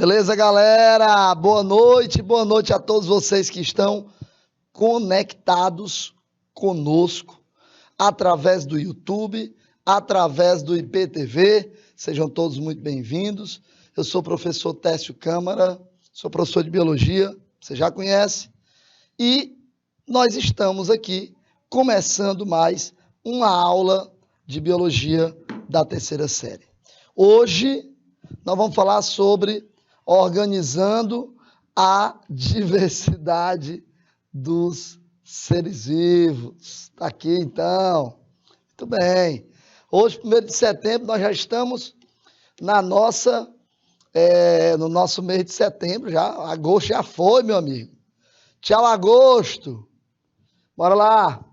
Beleza, galera? Boa noite a todos vocês que estão conectados conosco através do YouTube, através do IPTV. Sejam todos muito bem-vindos. Eu sou o professor Técio Câmara, sou professor de Biologia, você já conhece, e nós estamos aqui começando mais uma aula de Biologia da terceira série. Hoje nós vamos falar sobre organizando a diversidade dos seres vivos. Está aqui, então. Muito bem. Hoje, 1º de setembro, nós já estamos no nosso mês de setembro, já. Agosto já foi, meu amigo. Tchau, agosto. Bora lá.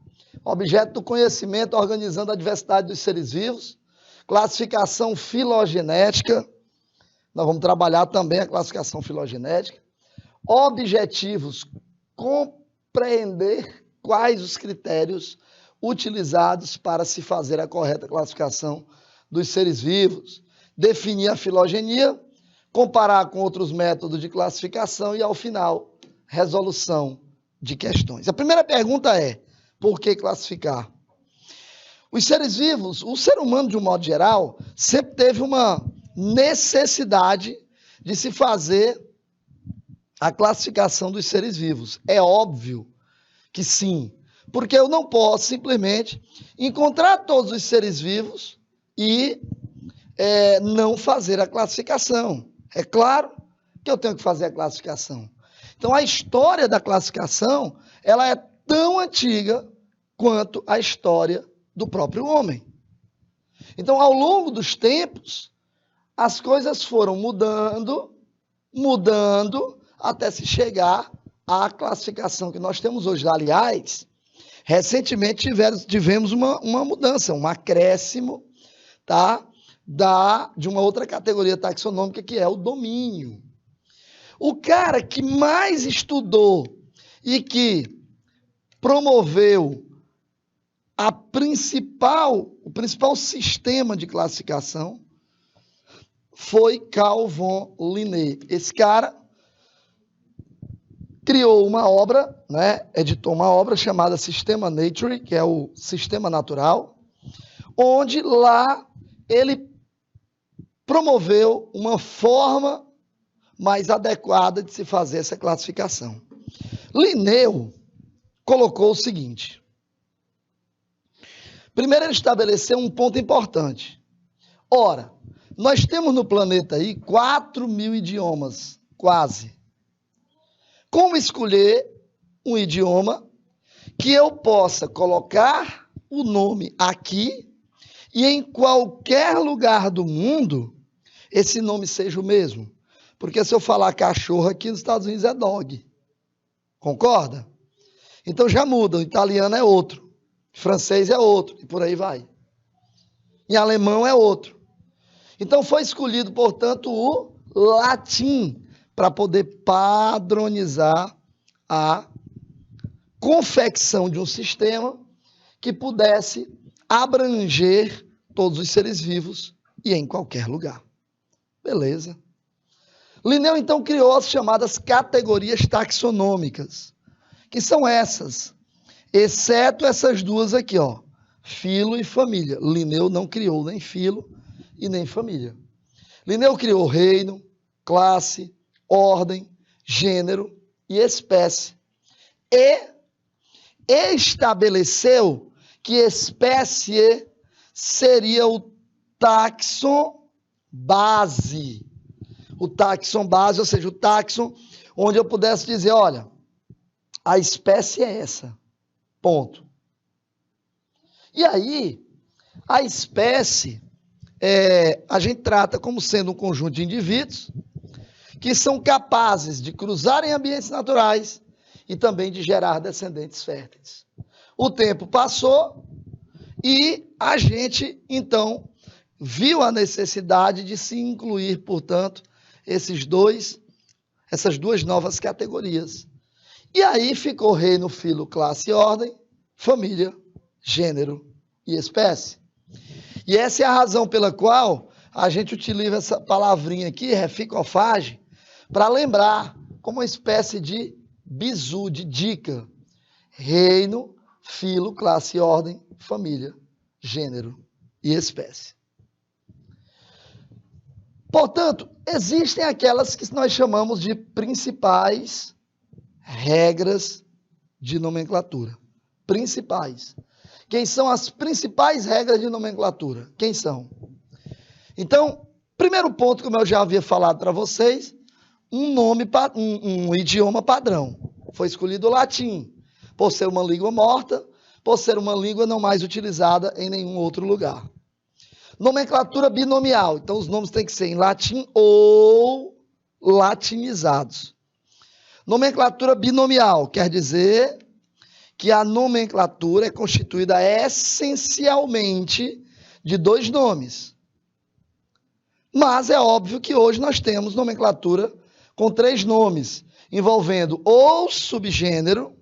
Objeto do conhecimento, organizando a diversidade dos seres vivos. Classificação filogenética. Nós vamos trabalhar também a classificação filogenética. Objetivos, compreender quais os critérios utilizados para se fazer a correta classificação dos seres vivos. Definir a filogenia, comparar com outros métodos de classificação e, ao final, resolução de questões. A primeira pergunta é, por que classificar? Os seres vivos, o ser humano, de um modo geral, sempre teve uma necessidade de se fazer a classificação dos seres vivos. É óbvio que sim, porque eu não posso simplesmente encontrar todos os seres vivos e não fazer a classificação. É claro que eu tenho que fazer a classificação. Então, a história da classificação, ela é tão antiga quanto a história do próprio homem. Então, ao longo dos tempos, as coisas foram mudando, até se chegar à classificação que nós temos hoje. Aliás, recentemente tivemos uma mudança, um acréscimo, tá? De uma outra categoria taxonômica, que é o domínio. O cara que mais estudou e que promoveu o principal sistema de classificação foi Carl von Linné. Esse cara criou uma obra, editou uma obra chamada Sistema Nature, que é o sistema natural, onde lá ele promoveu uma forma mais adequada de se fazer essa classificação. Linné colocou o seguinte. Primeiro, ele estabeleceu um ponto importante. Ora, nós temos no planeta aí 4.000 idiomas, quase. Como escolher um idioma que eu possa colocar o nome aqui e em qualquer lugar do mundo esse nome seja o mesmo? Porque se eu falar cachorro aqui nos Estados Unidos é dog. Concorda? Então já muda, o italiano é outro, o francês é outro e por aí vai. Em alemão é outro. Então foi escolhido, portanto, o latim para poder padronizar a confecção de um sistema que pudesse abranger todos os seres vivos e em qualquer lugar. Beleza. Linné, então, criou as chamadas categorias taxonômicas, que são essas, exceto essas duas aqui, ó, filo e família. Linné não criou nem filo e nem família. Linné criou reino, classe, ordem, gênero e espécie. E estabeleceu que espécie seria o taxon base. O taxon base, ou seja, o taxon onde eu pudesse dizer, olha, a espécie é essa, ponto. E aí, a espécie, a gente trata como sendo um conjunto de indivíduos que são capazes de cruzar em ambientes naturais e também de gerar descendentes férteis. O tempo passou e a gente, então, viu a necessidade de se incluir, portanto, essas duas novas categorias. E aí ficou reino, filo, classe e ordem, família, gênero e espécie. E essa é a razão pela qual a gente utiliza essa palavrinha aqui, reficofagem, para lembrar, como uma espécie de bizu, de dica. Reino, filo, classe, ordem, família, gênero e espécie. Portanto, existem aquelas que nós chamamos de principais regras de nomenclatura. Principais. Quem são as principais regras de nomenclatura? Quem são? Então, primeiro ponto, como eu já havia falado para vocês, um idioma padrão. Foi escolhido o latim, por ser uma língua morta, por ser uma língua não mais utilizada em nenhum outro lugar. Nomenclatura binomial. Então, os nomes têm que ser em latim ou latinizados. Nomenclatura binomial quer dizer que a nomenclatura é constituída essencialmente de dois nomes. Mas é óbvio que hoje nós temos nomenclatura com três nomes, envolvendo ou subgênero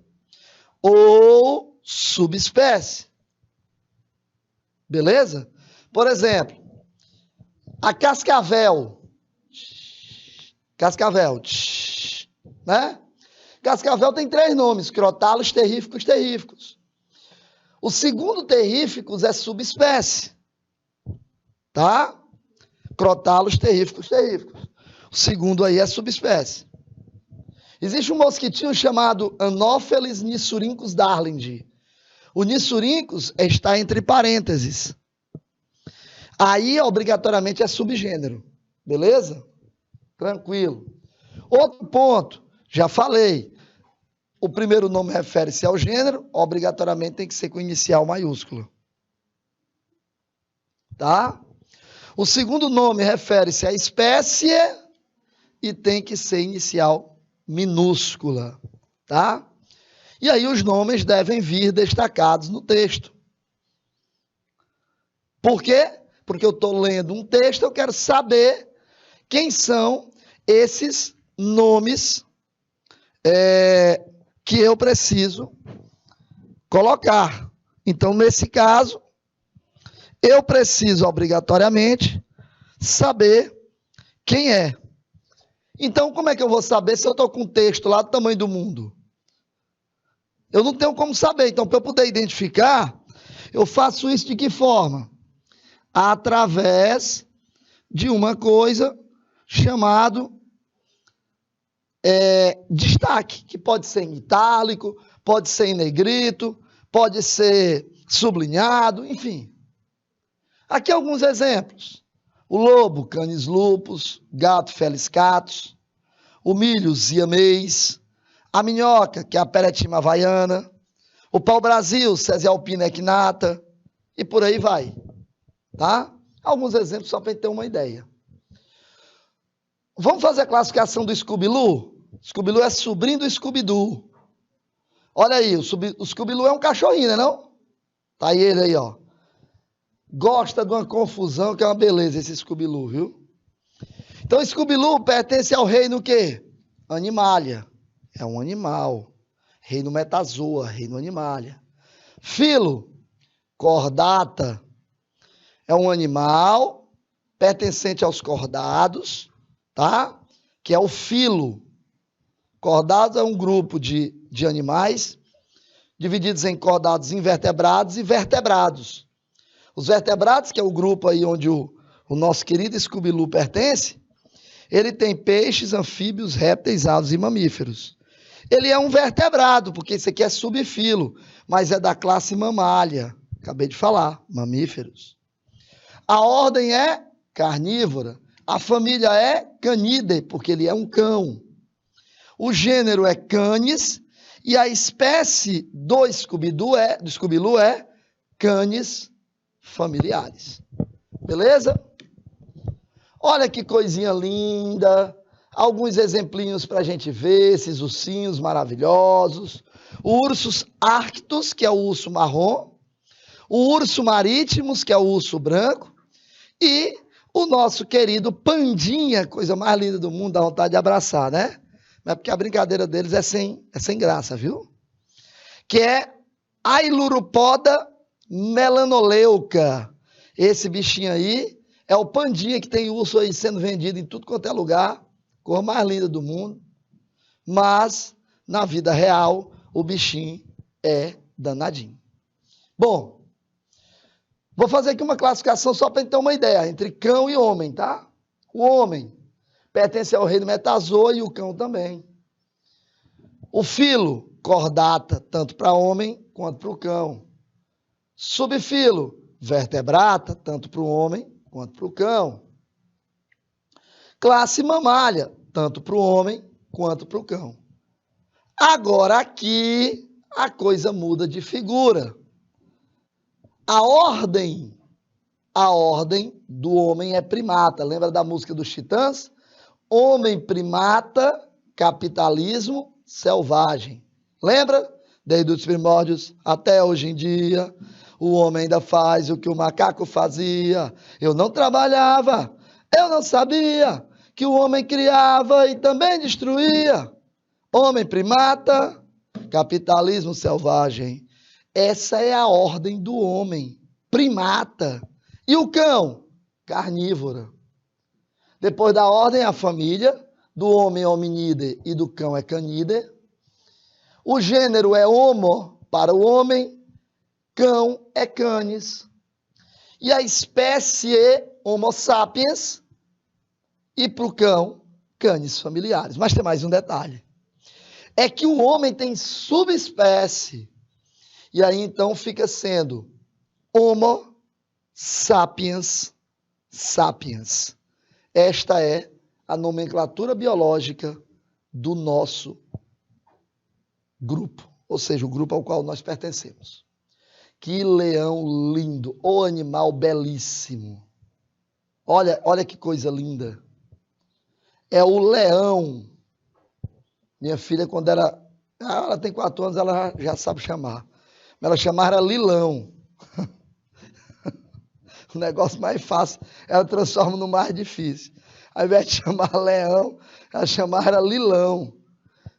ou subespécie. Beleza? Por exemplo, a cascavel. Cascavel, né? Cascavel tem três nomes, crotalos, terríficos, terríficos. O segundo terríficos é subespécie, tá? Crotalos, terríficos, terríficos. O segundo aí é subespécie. Existe um mosquitinho chamado Anopheles niçurincus darlingii. O niçurincus está entre parênteses. Aí, obrigatoriamente, é subgênero. Beleza? Tranquilo. Outro ponto, já falei. O primeiro nome refere-se ao gênero, obrigatoriamente tem que ser com inicial maiúscula. Tá? O segundo nome refere-se à espécie e tem que ser inicial minúscula. Tá? E aí os nomes devem vir destacados no texto. Por quê? Porque eu estou lendo um texto, eu quero saber quem são esses nomes que eu preciso colocar. Então, nesse caso, eu preciso obrigatoriamente saber quem é. Então, como é que eu vou saber se eu estou com um texto lá do tamanho do mundo? Eu não tenho como saber. Então, para eu poder identificar, eu faço isso de que forma? Através de uma coisa chamado destaque, que pode ser em itálico, pode ser em negrito, pode ser sublinhado, enfim. Aqui alguns exemplos. O lobo, Canis lupus, gato, Felis catus, o milho, Siamês, a minhoca, que é a Peretima havaiana, o pau-brasil, Césia alpina equinata, e por aí vai. Tá? Alguns exemplos só para ter uma ideia. Vamos fazer a classificação do Scooby-Loo? Scooby-Loo é sobrinho do Scooby-Doo. Olha aí, o Scooby-Loo é um cachorrinho, né não? Tá aí ele aí, ó. Gosta de uma confusão, que é uma beleza esse Scooby-Loo, viu? Então, Scooby-Loo pertence ao reino o quê? Animalia. É um animal. Reino Metazoa, reino Animalia. Filo, Chordata. É um animal pertencente aos cordados, tá? Que é o filo. Cordados é um grupo de animais divididos em cordados invertebrados e vertebrados. Os vertebrados, que é o grupo aí onde o nosso querido Scooby-Loo pertence, ele tem peixes, anfíbios, répteis, aves e mamíferos. Ele é um vertebrado, porque isso aqui é subfilo, mas é da classe mamália. Acabei de falar, mamíferos. A ordem é carnívora. A família é Canidae, porque ele é um cão. O gênero é Canis e a espécie do Scooby-Loo é Canis familiares. Beleza? Olha que coisinha linda. Alguns exemplinhos para a gente ver, esses ursinhos maravilhosos. O ursus arctos, que é o urso marrom. O urso marítimos, que é o urso branco. E o nosso querido pandinha, coisa mais linda do mundo, dá vontade de abraçar, né? Mas porque a brincadeira deles é sem graça, viu? Que é Ailuropoda melanoleuca. Esse bichinho aí é o pandinha que tem urso aí sendo vendido em tudo quanto é lugar cor mais linda do mundo, mas na vida real o bichinho é danadinho. Bom, vou fazer aqui uma classificação só para ter uma ideia, entre cão e homem, tá? O homem pertence ao reino metazoa e o cão também. O filo, cordata, tanto para homem quanto para o cão. Subfilo, vertebrata, tanto para o homem quanto para o cão. Classe mamália, tanto para o homem quanto para o cão. Agora aqui a coisa muda de figura. A ordem do homem é primata. Lembra da música dos Titãs? Homem primata, capitalismo selvagem. Lembra? Desde os primórdios até hoje em dia, o homem ainda faz o que o macaco fazia. Eu não trabalhava, eu não sabia que o homem criava e também destruía. Homem primata, capitalismo selvagem. Essa é a ordem do homem, primata. E o cão? Carnívora. Depois da ordem, a família, do homem é hominídeo e do cão é canídeo. O gênero é homo para o homem, cão é canis. E a espécie é homo sapiens e para o cão, canis familiares. Mas tem mais um detalhe. É que o homem tem subespécie. E aí então fica sendo homo sapiens sapiens. Esta é a nomenclatura biológica do nosso grupo, ou seja, o grupo ao qual nós pertencemos. Que leão lindo, o animal belíssimo. Olha que coisa linda. É o leão. Minha filha, quando ela tem 4 anos, ela já sabe chamar. Mas ela chamava Lilão. O negócio mais fácil, ela transforma no mais difícil. Ao invés de chamar leão, ela chamava Lilão.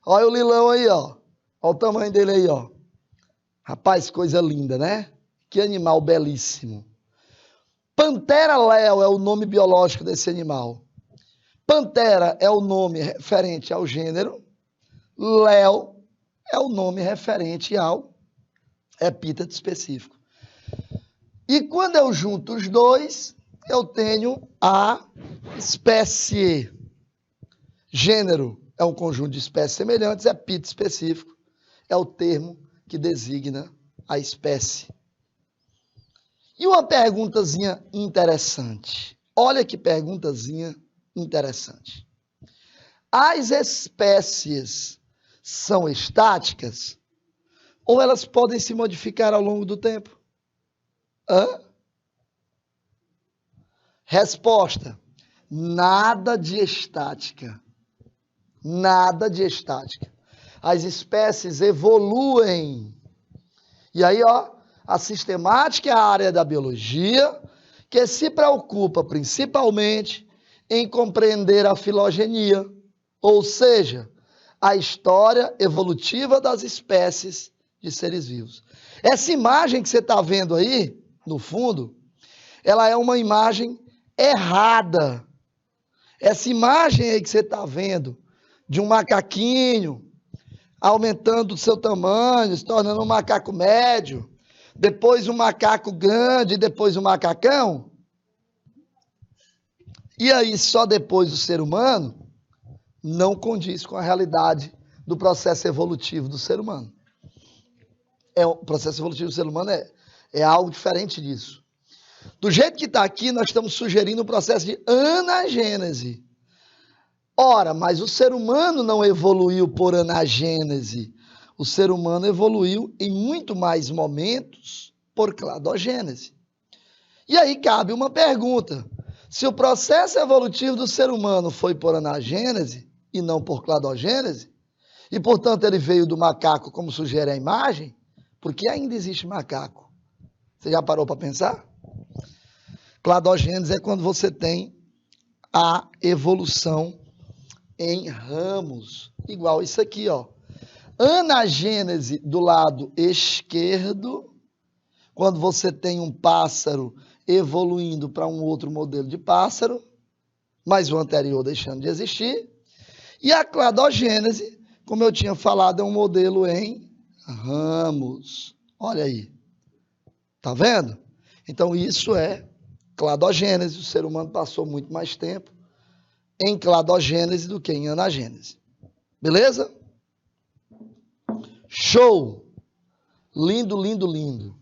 Olha o Lilão aí, ó. Olha o tamanho dele aí, ó. Rapaz, coisa linda, né? Que animal belíssimo. Pantera leo é o nome biológico desse animal. Pantera é o nome referente ao gênero. Leo é o nome referente ao epíteto específico. E quando eu junto os dois, eu tenho a espécie. Gênero é um conjunto de espécies semelhantes, epíteto específico é o termo que designa a espécie. E uma perguntazinha interessante. Olha que perguntazinha interessante. As espécies são estáticas ou elas podem se modificar ao longo do tempo? Resposta: nada de estática. Nada de estática. As espécies evoluem. E aí, ó, a sistemática é a área da biologia que se preocupa principalmente em compreender a filogenia, ou seja, a história evolutiva das espécies de seres vivos. Essa imagem que você está vendo aí, no fundo, ela é uma imagem errada. Essa imagem aí que você está vendo, de um macaquinho, aumentando o seu tamanho, se tornando um macaco médio, depois um macaco grande, depois um macacão, e aí só depois o ser humano, não condiz com a realidade do processo evolutivo do ser humano. O processo evolutivo do ser humano é algo diferente disso. Do jeito que está aqui, nós estamos sugerindo o processo de anagênese. Ora, mas o ser humano não evoluiu por anagênese. O ser humano evoluiu em muito mais momentos por cladogênese. E aí cabe uma pergunta. Se o processo evolutivo do ser humano foi por anagênese e não por cladogênese, e portanto ele veio do macaco, como sugere a imagem, por que ainda existe macaco? Você já parou para pensar? Cladogênese é quando você tem a evolução em ramos, igual isso aqui, ó. Anagênese do lado esquerdo, quando você tem um pássaro evoluindo para um outro modelo de pássaro, mas o anterior deixando de existir. E a cladogênese, como eu tinha falado, é um modelo em ramos. Olha aí. Tá vendo? Então, isso é cladogênese. O ser humano passou muito mais tempo em cladogênese do que em anagênese. Beleza? Show! Lindo, lindo, lindo.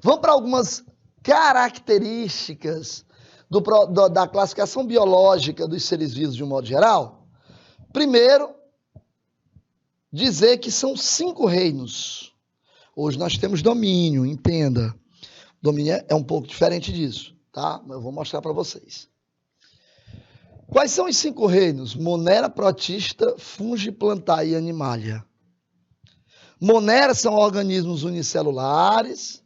Vamos para algumas características da classificação biológica dos seres vivos de um modo geral. Primeiro, dizer que são 5 reinos. Hoje nós temos domínio, entenda. Domínio é um pouco diferente disso, tá? Mas eu vou mostrar para vocês. Quais são os 5 reinos? Monera, protista, fungi, plantae e animalia. Monera são organismos unicelulares,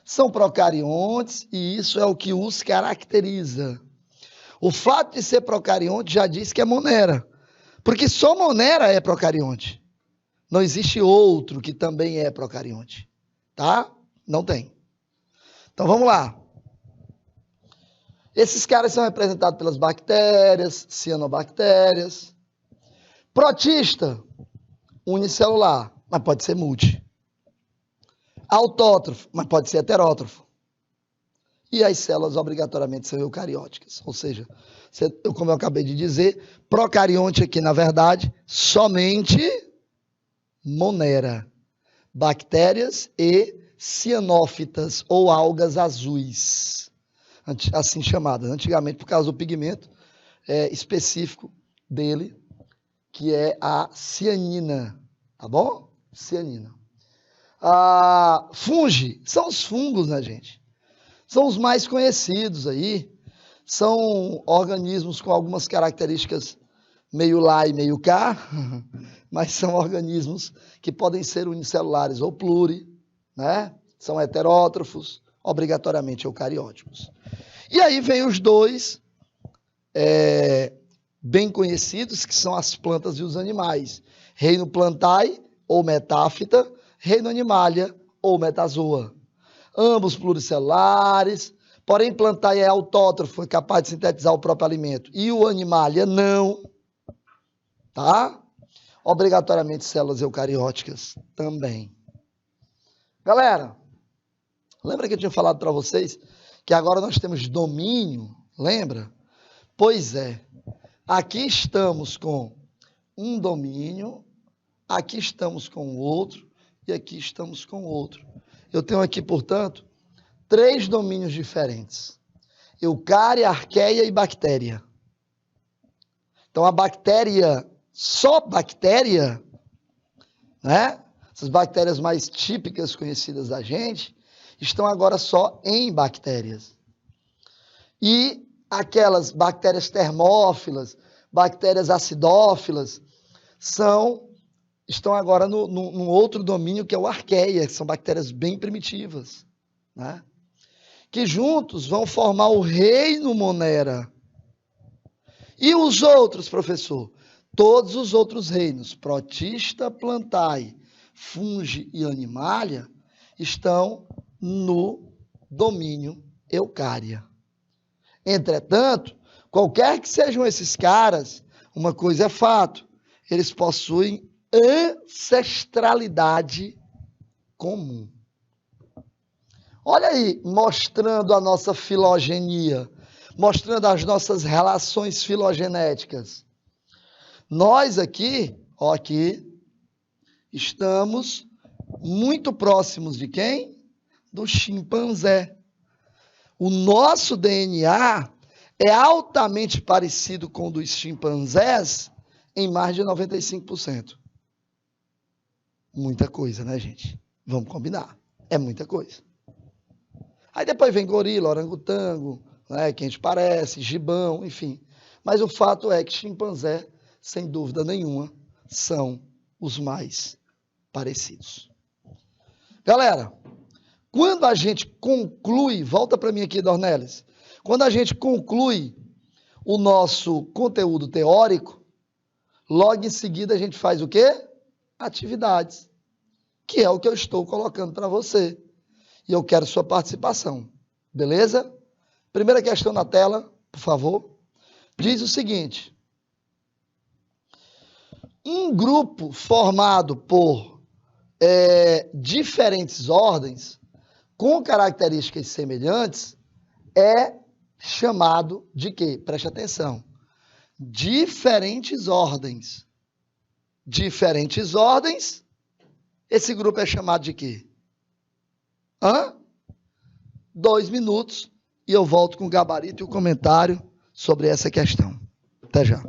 são procariontes e isso é o que os caracteriza. O fato de ser procarionte já diz que é monera, porque só monera é procarionte. Não existe outro que também é procarionte, tá? Não tem. Então vamos lá. Esses caras são representados pelas bactérias, cianobactérias. Protista, unicelular, mas pode ser multi. Autótrofo, mas pode ser heterótrofo. E as células obrigatoriamente são eucarióticas. Ou seja, como eu acabei de dizer, procarionte aqui, na verdade, somente monera. Bactérias e cianófitas, ou algas azuis, assim chamadas. Antigamente, por causa do pigmento específico dele, que é a cianina. Tá bom? Cianina. Fungi, são os fungos, né, gente? São os mais conhecidos aí. São organismos com algumas características meio lá e meio cá, mas são organismos que podem ser unicelulares ou pluri, né? São heterótrofos, obrigatoriamente eucarióticos. E aí vem os dois bem conhecidos, que são as plantas e os animais. Reino plantae, ou metáfita, reino animalia, ou metazoa. Ambos pluricelulares, porém plantae é autótrofo, é capaz de sintetizar o próprio alimento, e o animalia não, tá? Obrigatoriamente células eucarióticas também. Galera, lembra que eu tinha falado para vocês que agora nós temos domínio? Lembra? Pois é. Aqui estamos com um domínio, aqui estamos com o outro e aqui estamos com o outro. Eu tenho aqui, portanto, 3 domínios diferentes. Eucária, arqueia e bactéria. Então, a bactéria, só bactéria, né? Essas bactérias mais típicas conhecidas da gente, estão agora só em bactérias. E aquelas bactérias termófilas, bactérias acidófilas, estão agora num outro domínio que é o arqueia, que são bactérias bem primitivas, né? Que juntos vão formar o reino monera. E os outros, professor? Todos os outros reinos, protista, plantae, fungi e animalia, estão no domínio eucária. Entretanto, qualquer que sejam esses caras, uma coisa é fato, eles possuem ancestralidade comum. Olha aí, mostrando a nossa filogenia, mostrando as nossas relações filogenéticas. Nós aqui, estamos muito próximos de quem? Do chimpanzé. O nosso DNA é altamente parecido com o dos chimpanzés em mais de 95%. Muita coisa, né, gente? Vamos combinar. É muita coisa. Aí depois vem gorila, orangotango, né, que a gente parece, gibão, enfim. Mas o fato é que chimpanzé, sem dúvida nenhuma, são os mais parecidos. Galera, quando a gente conclui, volta para mim aqui, Dornelles, quando a gente conclui o nosso conteúdo teórico, logo em seguida a gente faz o quê? Atividades, que é o que eu estou colocando para você. E eu quero sua participação, beleza? Primeira questão na tela, por favor. Diz o seguinte: Um grupo formado por diferentes ordens, com características semelhantes, é chamado de quê? Preste atenção. Diferentes ordens. Diferentes ordens, esse grupo é chamado de quê? 2 minutos e eu volto com o gabarito e o comentário sobre essa questão. Até já.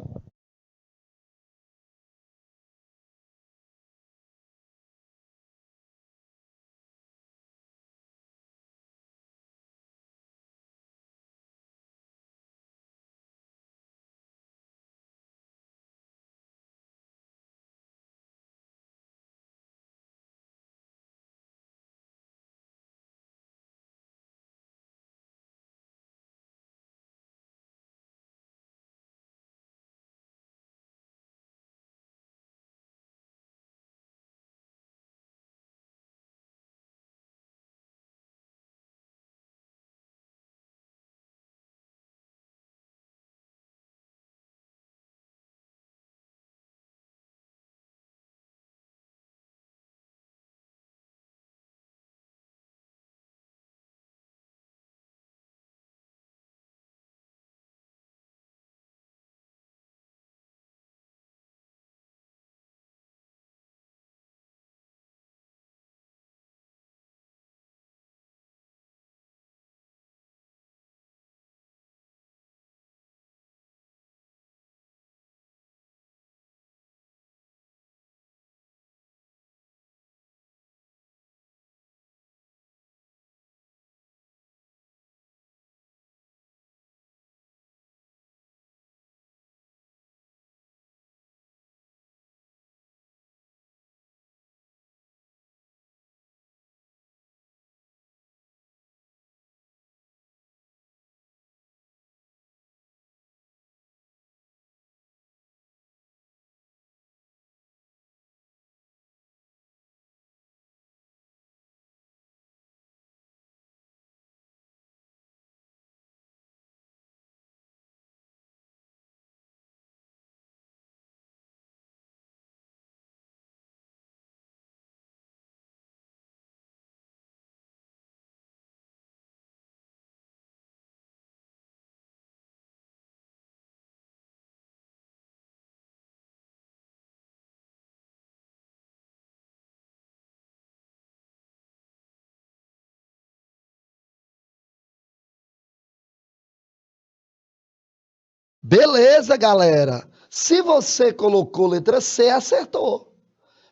Beleza, galera. Se você colocou letra C, acertou.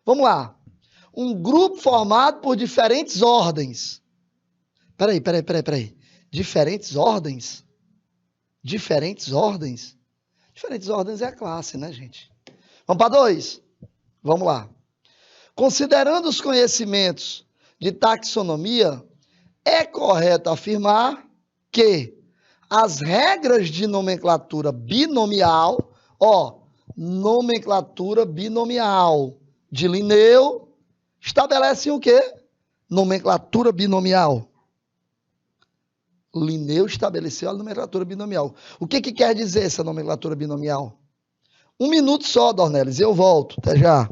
Vamos lá. Um grupo formado por diferentes ordens. Peraí. Diferentes ordens? Diferentes ordens? Diferentes ordens é a classe, né, gente? Vamos para 2. Vamos lá. Considerando os conhecimentos de taxonomia, é correto afirmar que as regras de nomenclatura binomial, nomenclatura binomial de Linneu, estabelecem o quê? Nomenclatura binomial. Linneu estabeleceu a nomenclatura binomial. O que quer dizer essa nomenclatura binomial? 1 minuto só, Dornelis, eu volto. Até já.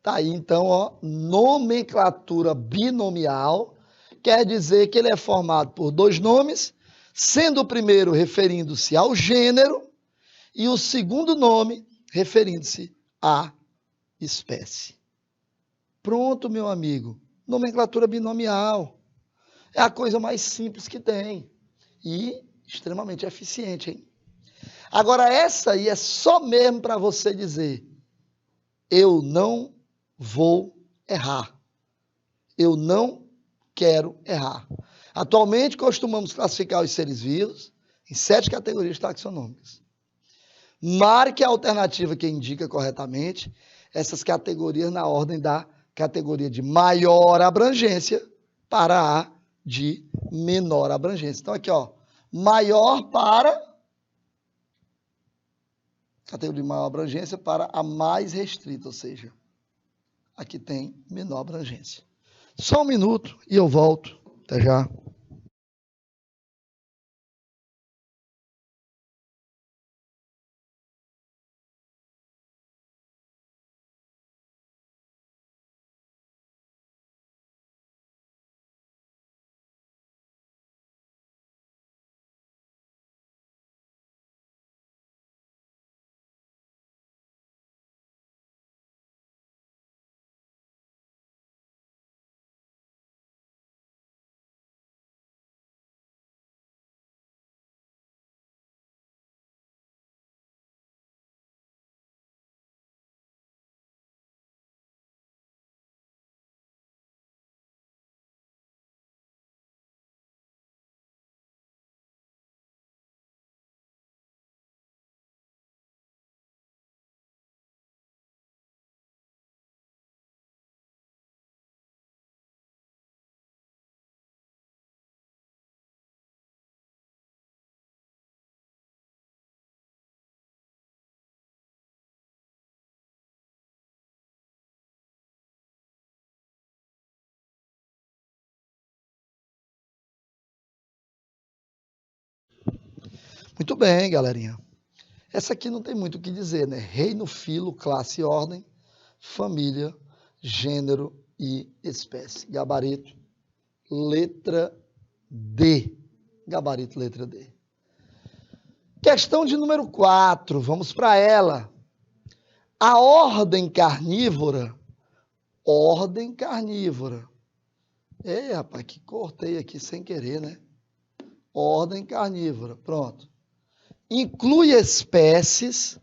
Tá aí, então, ó, nomenclatura binomial, quer dizer que ele é formado por dois nomes, sendo o primeiro referindo-se ao gênero e o segundo nome referindo-se à espécie. Pronto, meu amigo. Nomenclatura binomial. É a coisa mais simples que tem e extremamente eficiente, hein? Agora, essa aí é só mesmo para você dizer: eu não vou errar. Eu não quero errar. Atualmente, costumamos classificar os seres vivos em 7 categorias taxonômicas. Marque a alternativa que indica corretamente essas categorias na ordem da categoria de maior abrangência para a de menor abrangência. Então, aqui, ó, maior para categoria de maior abrangência para a mais restrita, ou seja, aqui tem menor abrangência. Só um minuto e eu volto. Até já. Muito bem, galerinha. Essa aqui não tem muito o que dizer, né? Reino, filo, classe, ordem, família, gênero e espécie. Gabarito, letra D. Gabarito, letra D. Questão de número 4. Vamos para ela. A ordem carnívora. Ordem carnívora. Ei, rapaz, que cortei aqui sem querer, né? Ordem carnívora. Pronto. Inclui espécies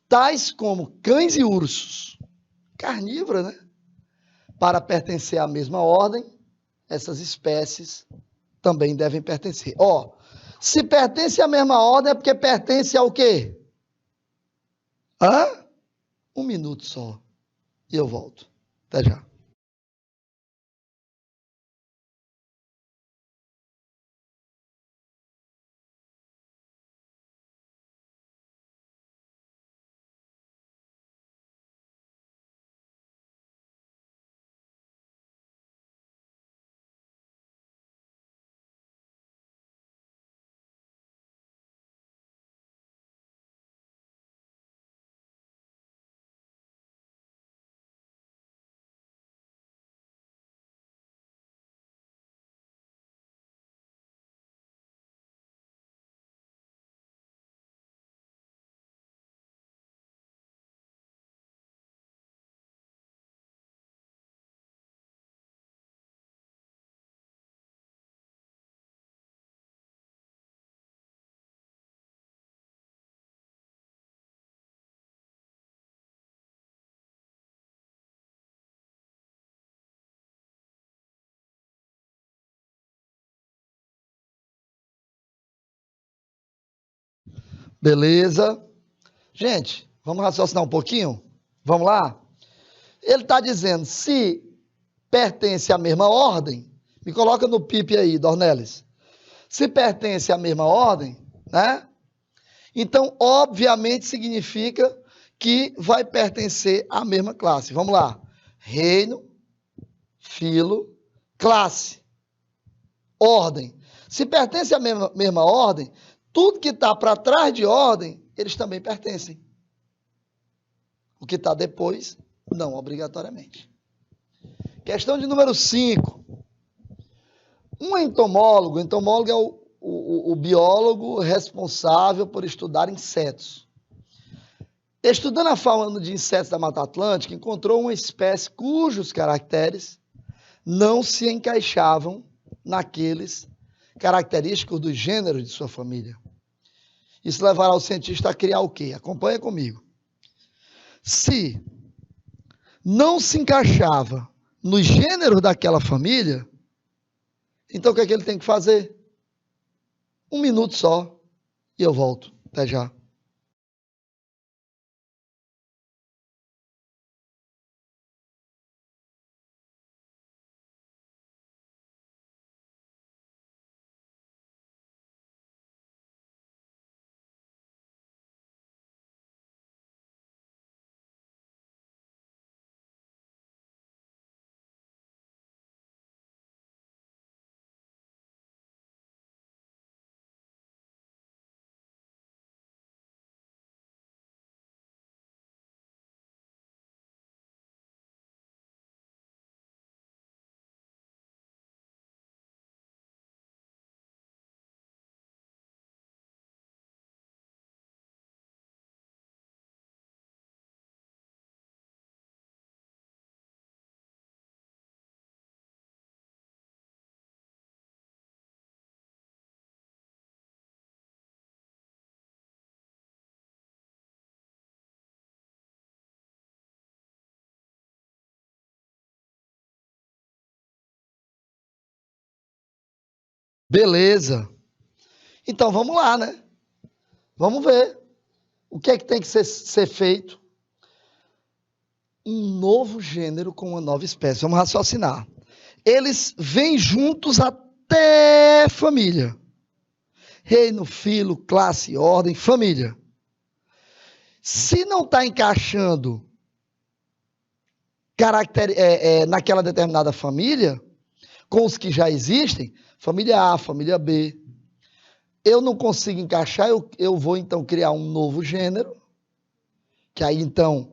tais como cães e ursos. Carnívora, né? Para pertencer à mesma ordem, essas espécies também devem pertencer. Ó, se pertence à mesma ordem é porque pertence ao quê? Hã? Um minuto só. E eu volto. Até já. Beleza? Gente, vamos raciocinar um pouquinho? Vamos lá? Ele está dizendo, se pertence à mesma ordem, me coloca no PIP aí, Dornelles. Se pertence à mesma ordem, né? Então, obviamente, significa que vai pertencer à mesma classe. Vamos lá. Reino, filo, classe, ordem. Se pertence à mesma ordem, tudo que está para trás de ordem, eles também pertencem. O que está depois Não obrigatoriamente. Questão de número 5. Um entomólogo é o biólogo responsável por estudar insetos. Estudando a fauna de insetos da Mata Atlântica, encontrou uma espécie cujos caracteres não se encaixavam naqueles característicos do gênero de sua família. Isso levará o cientista a criar o quê? Acompanha comigo. Se não se encaixava no gênero daquela família, então o que é que ele tem que fazer? 1 minuto só e eu volto. Até já. Beleza. Então vamos lá, né? Vamos ver. O que é que tem que ser feito? Um novo gênero com uma nova espécie. Vamos raciocinar. Eles vêm juntos até família. Reino, filo, classe, ordem, família. Se não está encaixando naquela determinada família, com os que já existem, família A, família B, eu não consigo encaixar, eu vou então criar um novo gênero, que aí então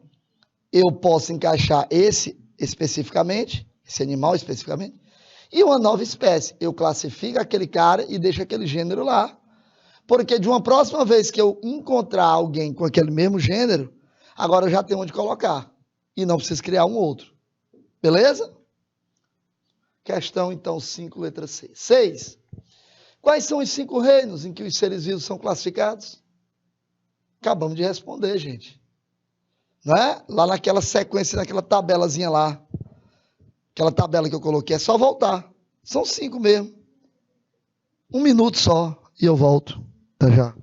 eu posso encaixar esse especificamente, esse animal especificamente, e uma nova espécie. Eu classifico aquele cara e deixo aquele gênero lá. Porque de uma próxima vez que eu encontrar alguém com aquele mesmo gênero, agora eu já tenho onde colocar. E não preciso criar um outro. Beleza? Questão, então, 5, letra C. 6. Quais são os 5 reinos em que os seres vivos são classificados? Acabamos de responder, gente. Não é? Lá naquela sequência, naquela tabelazinha lá. Aquela tabela que eu coloquei, é só voltar. São 5 mesmo. 1 minuto só e eu volto. Até já.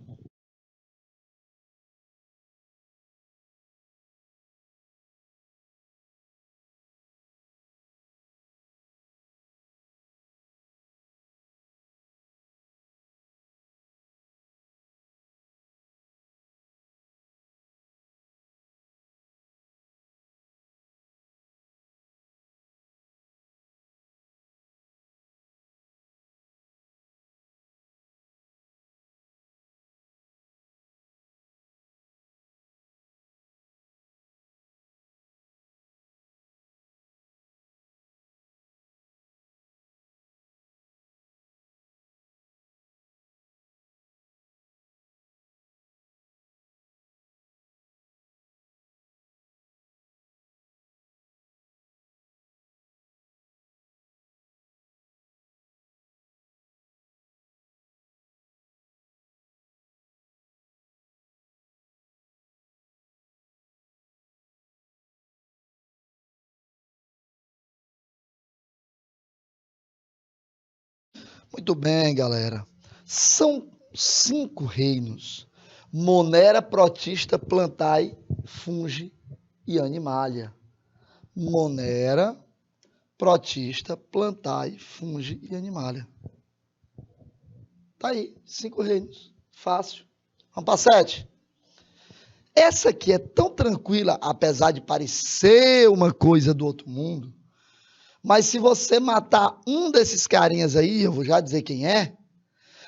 Muito bem, galera. São 5 reinos. Monera, Protista, Plantae, Fungi e Animalia. Monera, Protista, Plantae, Fungi e Animalia. Tá aí, 5 reinos. Fácil. Vamos para 7. Essa aqui é tão tranquila, apesar de parecer uma coisa do outro mundo, mas se você matar um desses carinhas aí, eu vou já dizer quem é,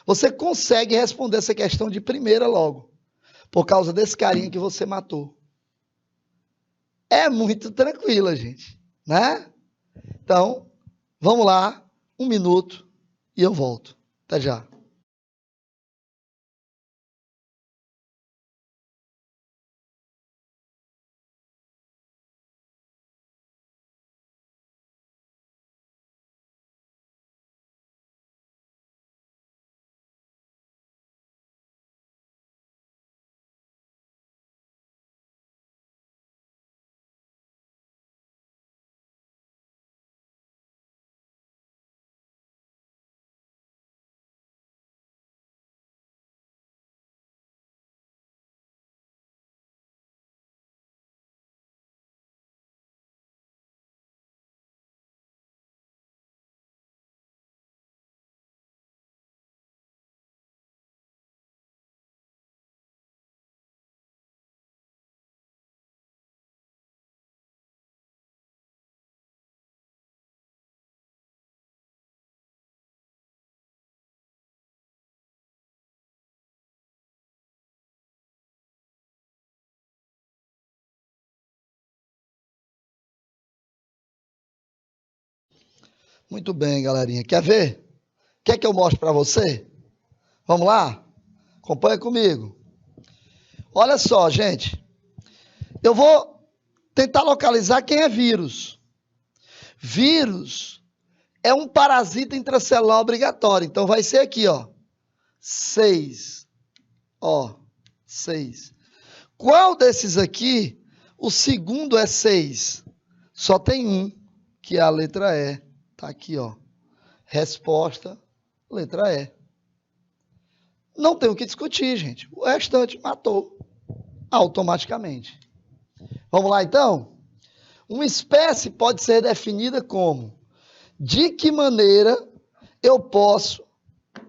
você consegue responder essa questão de primeira logo, por causa desse carinha que você matou. é muito tranquila, gente, né? Então, vamos lá, 1 minuto e eu volto. Até já. Muito bem, galerinha. Quer ver? Quer que eu mostre para você? Vamos lá? Acompanha comigo. Olha só, gente. Eu vou tentar localizar quem é vírus. Vírus é um parasita intracelular obrigatório. Então, vai ser aqui, ó. 6. Ó, 6. Qual desses aqui, o segundo é 6? Só tem um, que é a letra E. Tá aqui, ó. Resposta, letra E. Não tem o que discutir, gente. O restante matou automaticamente. Vamos lá, então? Uma espécie pode ser definida como: de que maneira eu posso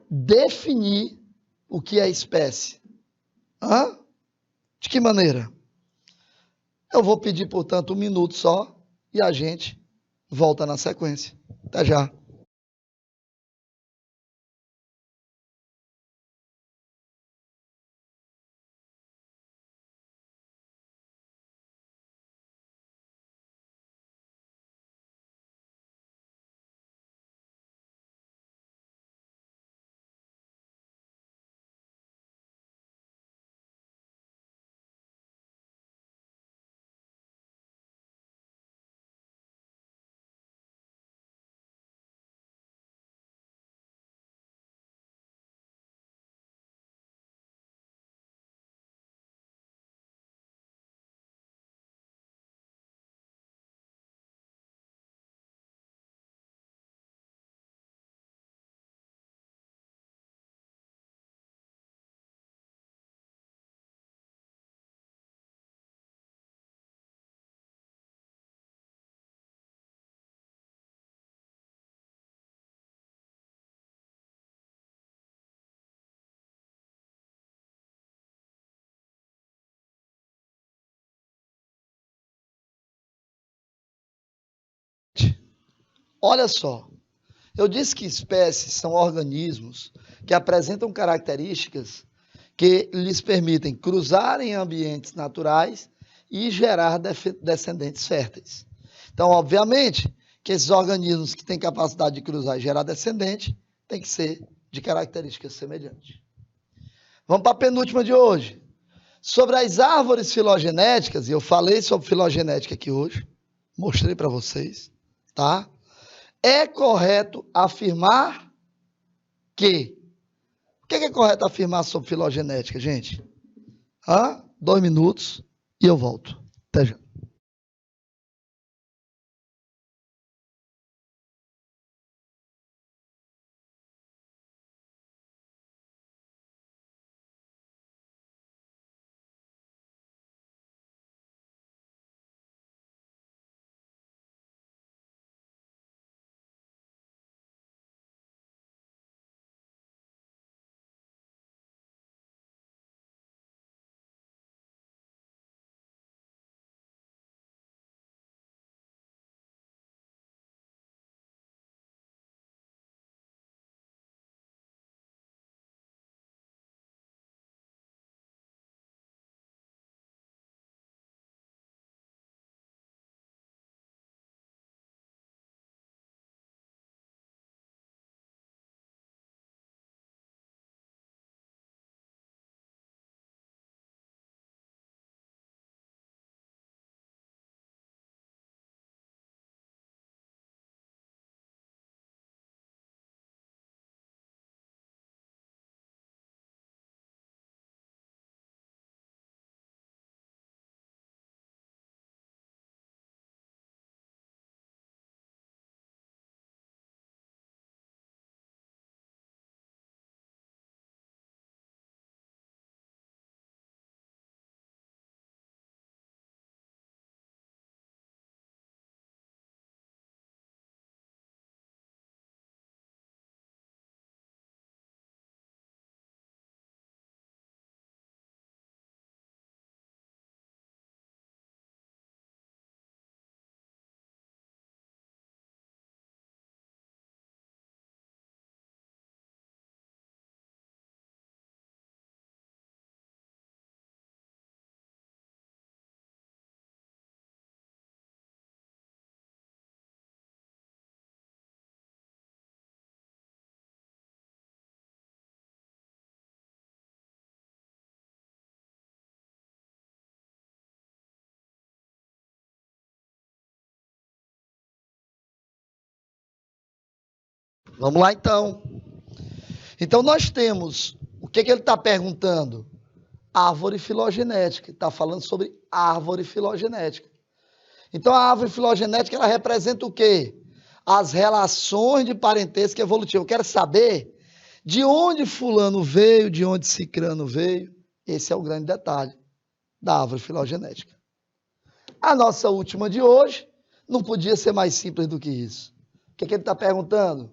definir o que é espécie? Hã? De que maneira? Eu vou pedir, portanto, 1 minuto só e a gente volta na sequência. Até já. Olha só, eu disse que espécies são organismos que apresentam características que lhes permitem cruzar em ambientes naturais e gerar descendentes férteis. Então, obviamente, que esses organismos que têm capacidade de cruzar e gerar descendente têm que ser de características semelhantes. Vamos para a penúltima de hoje. Sobre as árvores filogenéticas, e eu falei sobre filogenética aqui hoje, mostrei para vocês, tá? É correto afirmar que... O que é correto afirmar sobre filogenética, gente? 2 minutos e eu volto. Até já. Vamos lá, então. Então, nós temos, o que ele está perguntando? Árvore filogenética. Está falando sobre árvore filogenética. Então, a árvore filogenética, ela representa o quê? As relações de parentesco evolutivo. Eu quero saber de onde fulano veio, de onde cicrano veio. Esse é o grande detalhe da árvore filogenética. A nossa última de hoje não podia ser mais simples do que isso. O que ele está perguntando?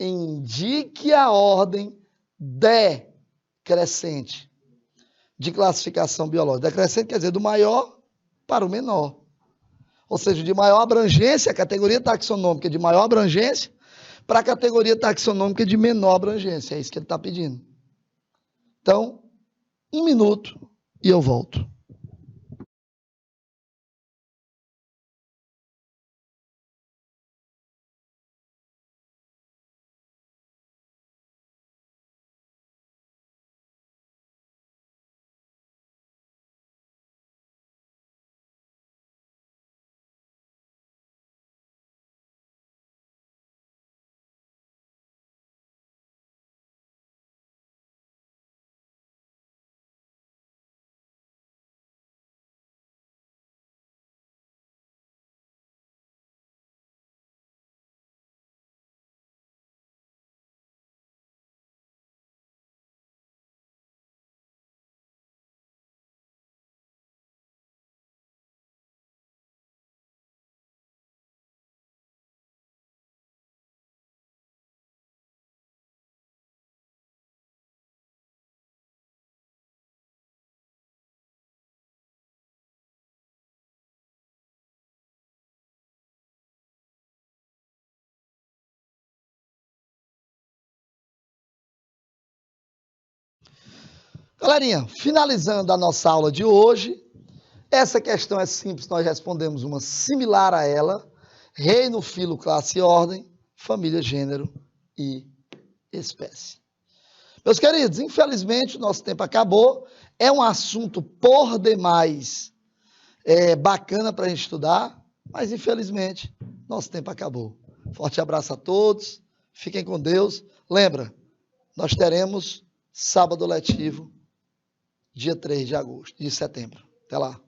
Indique a ordem decrescente de classificação biológica. Decrescente quer dizer do maior para o menor. Ou seja, de maior abrangência, a categoria taxonômica de maior abrangência, para a categoria taxonômica de menor abrangência. É isso que ele está pedindo. Então, 1 minuto e eu volto. Galerinha, finalizando a nossa aula de hoje, essa questão é simples, nós respondemos uma similar a ela: reino, filo, classe e ordem, família, gênero e espécie. Meus queridos, infelizmente o nosso tempo acabou. É um assunto por demais bacana para a gente estudar, mas infelizmente nosso tempo acabou. Forte abraço a todos, fiquem com Deus. Lembra, nós teremos sábado letivo, dia 3 de setembro. Até lá.